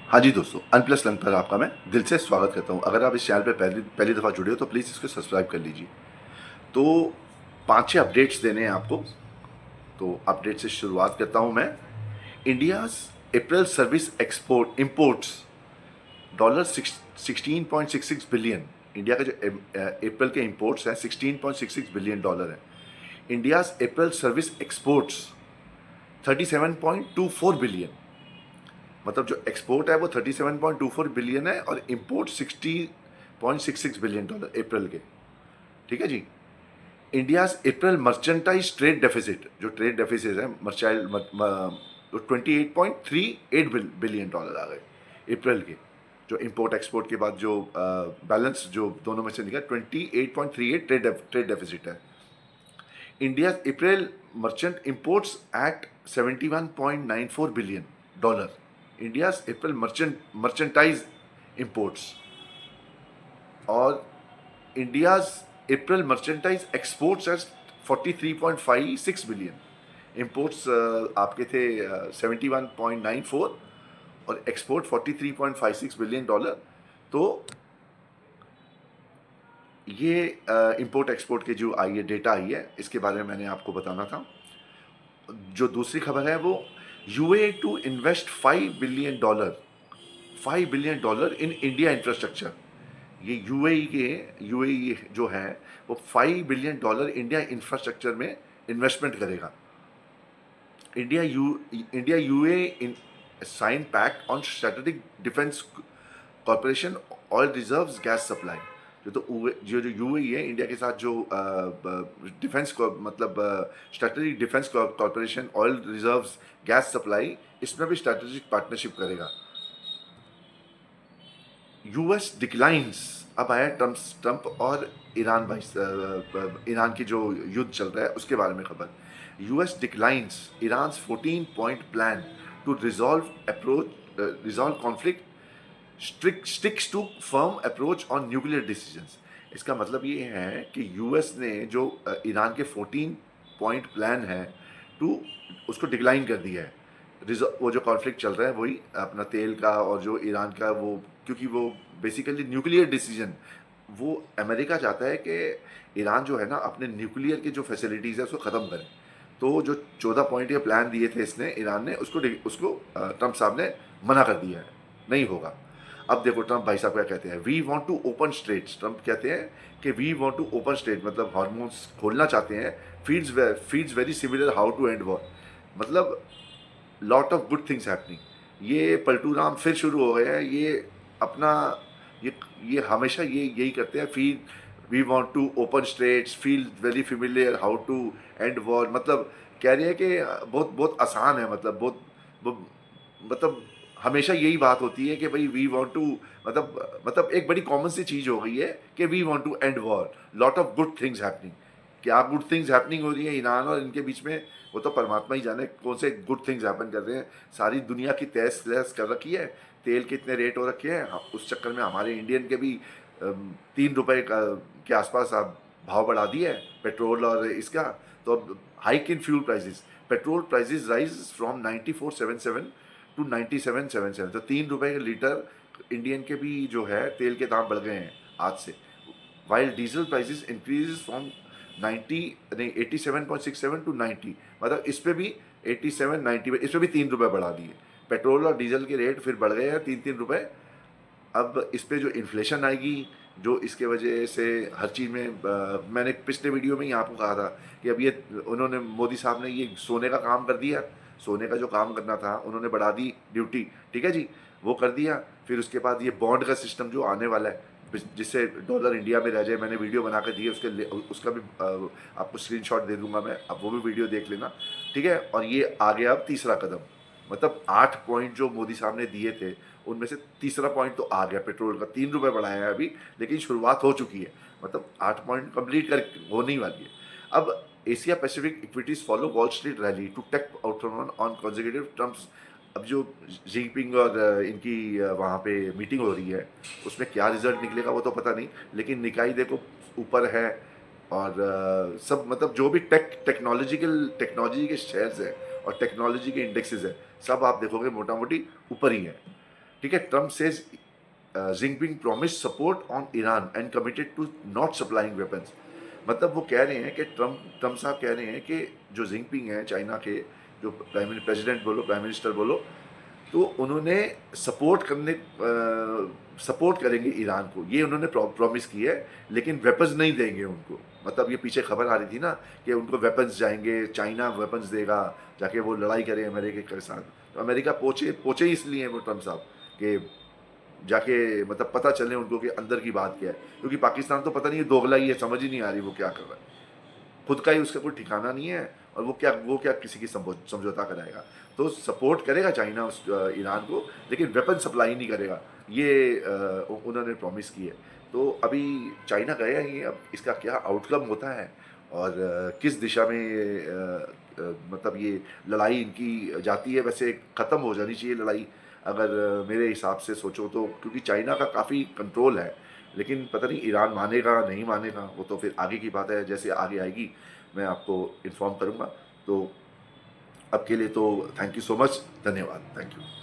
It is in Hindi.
हाँ जी दोस्तों, अनप्लस लर्न पर आपका मैं दिल से स्वागत करता हूँ। अगर आप इस चैनल पे पहली पहली दफ़ा जुड़े हो तो प्लीज़ इसको सब्सक्राइब कर लीजिए। तो 5-6 अपडेट्स देने हैं आपको, तो अपडेट से शुरुआत करता हूँ मैं। India's April service export imports dollar 16.66 billion. India का जो अप्रैल के इंपोर्ट्स हैं 16.66 बिलियन डॉलर है। India's April service exports 37.24 billion. मतलब जो एक्सपोर्ट है वो 37.24 बिलियन है और इंपोर्ट 60.66 बिलियन डॉलर अप्रैल के। ठीक है जी। India's April merchandise trade deficit, जो ट्रेड डेफिसिट है मर्चाइल 28.38 बिलियन डॉलर आ गए अप्रैल के। जो इंपोर्ट एक्सपोर्ट के बाद जो बैलेंस जो दोनों में से निकला 28.38 ट्रेड डेफिसिट है। India April merchant imports at 71.94 billion dollar. India April merchandise imports और India's April merchandise exports at 43.56 billion. Imports आपके थे 71.94 और एक्सपोर्ट 43.56 बिलियन डॉलर। तो ये इंपोर्ट एक्सपोर्ट के जो आई है डेटा आई है इसके बारे में मैंने आपको बताना था। जो दूसरी खबर है वो UAE to invest 5 billion dollar in India infrastructure. ये यूएई जो है वो 5 बिलियन डॉलर इंडिया इंफ्रास्ट्रक्चर में इन्वेस्टमेंट करेगा। India UAE in sign pact on strategic defence corporation oil reserves gas supply. जो यूएई है इंडिया के साथ जो डिफेंस मतलब strategic defence corporation oil reserves gas supply, इसमें भी स्ट्रेटेजिक पार्टनरशिप करेगा। US declines. अब आया ट्रंप और ईरान की जो युद्ध चल रहा है उसके बारे में खबर। US declines Iran 14 point plan to resolve conflict, sticks to firm approach on nuclear decisions. इसका मतलब ये है कि यूएस ने जो ईरान के 14 पॉइंट प्लान है टू उसको डिक्लाइन कर दिया है। वो जो कॉन्फ्लिक्ट चल रहा है वही अपना तेल का और जो ईरान का, वो क्योंकि वो बेसिकली न्यूक्लियर डिसीजन, वो अमेरिका चाहता है कि ईरान जो है ना अपने न्यूक्लियर की जो फैसिलिटीज़ है उसको ख़त्म करे। तो जो 14 पॉइंट के प्लान दिए थे इसने ईरान ने, उसको ट्रंप साहब ने मना कर दिया है, नहीं होगा। अब देखो ट्रंप भाई साहब क्या कहते हैं, we want to open straits. Trump कहते हैं कि we want to open strait, मतलब हार्मोन्स खोलना चाहते हैं। Feels very similar how to end war, मतलब lot of good things happening. ये पलटू राम फिर शुरू हो गए हैं। ये अपना ये हमेशा यही करते हैं। Feel we want to open straits, feel very familiar how to end war, मतलब कह रहे हैं कि बहुत बहुत आसान है, मतलब हमेशा यही बात होती है कि भाई वी वांट टू, मतलब एक बड़ी कॉमन सी चीज़ हो गई है कि we want to end war, lot of good things happening. क्या गुड थिंग्स हैपनिंग हो रही है ईरान और इनके बीच में, वो तो परमात्मा ही जाने कौन से गुड थिंग्स हैपन कर रहे हैं। सारी दुनिया की तहस नहस कर रखी है, तेल के इतने रेट हो रखे हैं, उस चक्कर में हमारे इंडियन के भी 3 रुपए के आसपास आप भाव बढ़ा दिए है पेट्रोल और इसका। तो अब hike in fuel prices, petrol prices rise from 9477 to 9777, तो 3 रुपए के लीटर इंडियन के भी जो है तेल के दाम बढ़ गए हैं आज से। While diesel prices increase from 90 नहीं 87.67 टू 90, मतलब इस पे भी 87 90 इस पे भी 3 रुपए बढ़ा दिए। पेट्रोल और डीजल के रेट फिर बढ़ गए हैं 3-3 रुपए। अब इस पे जो इन्फ्लेशन आएगी, जो इसके वजह से हर चीज़ में मैंने पिछले वीडियो में ही आपको कहा था कि अब ये उन्होंने मोदी साहब ने ये सोने का काम कर दिया। सोने का जो काम करना था उन्होंने बढ़ा दी ड्यूटी, ठीक है जी, वो कर दिया। फिर उसके बाद ये बॉन्ड का सिस्टम जो आने वाला है जिससे डॉलर इंडिया में रह जाए, मैंने वीडियो बना कर दी है, उसका भी आपको स्क्रीनशॉट दे दूंगा मैं, अब वो भी वीडियो देख लेना, ठीक है। और ये आ गया अब तीसरा कदम, मतलब 8 पॉइंट जो मोदी साहब ने दिए थे उनमें से तीसरा पॉइंट तो आ गया। पेट्रोल का 3 रुपए बढ़ाया है अभी, लेकिन शुरुआत हो चुकी है, मतलब 8 पॉइंट कंप्लीट कर होने ही वाली है। अब Asia Pacific equities follow Wall Street rally to take outrun on consecutive Trumps. अब जो जिनपिंग और इनकी वहाँ पे मीटिंग हो रही है उसमें क्या रिजल्ट निकलेगा वो तो पता नहीं, लेकिन निकाई देखो ऊपर है। और सब मतलब जो भी टेक्नोलॉजी के शेयर्स हैं और टेक्नोलॉजी के इंडेक्सेस हैं, सब आप देखोगे मोटा मोटी ऊपर ही है। ठीक है, Trump says Jinping promise support on Iran and committed to not supplying weapons. मतलब वो कह रहे हैं कि ट्रम्प साहब कह रहे हैं कि जो जिनपिंग हैं चाइना के, जो प्रेसिडेंट बोलो, प्राइम मिनिस्टर बोलो, तो उन्होंने सपोर्ट करेंगे ईरान को, ये उन्होंने प्रॉमिस की है, लेकिन वेपन्स नहीं देंगे उनको। मतलब ये पीछे खबर आ रही थी ना कि उनको वेपन्स जाएंगे, चाइना वेपन्स देगा, जाके वो लड़ाई करे अमेरिका के साथ। तो अमेरिका पहुंचे ही इसलिए हैं वो ट्रम्प साहब कि जाके मतलब पता चले उनको कि अंदर की बात क्या है, क्योंकि पाकिस्तान तो पता नहीं दोगला ही है, समझ ही नहीं आ रही वो क्या कर रहा है, खुद का ही उसका कोई ठिकाना नहीं है, और वो क्या किसी की समझौता कराएगा। तो सपोर्ट करेगा चाइना उस ईरान को, लेकिन वेपन सप्लाई नहीं करेगा, ये उन्होंने प्रॉमिस की है। तो अभी चाइना गया ही है, अब इसका क्या आउटकम होता है और किस दिशा में मतलब ये लड़ाई इनकी जाती है। वैसे ख़त्म हो जानी चाहिए लड़ाई, अगर मेरे हिसाब से सोचो तो, क्योंकि चाइना का काफ़ी कंट्रोल है, लेकिन पता नहीं ईरान मानेगा नहीं मानेगा, वो तो फिर आगे की बात है, जैसे आगे आएगी मैं आपको इन्फॉर्म करूँगा। तो अब के लिए तो थैंक यू सो मच, धन्यवाद, थैंक यू।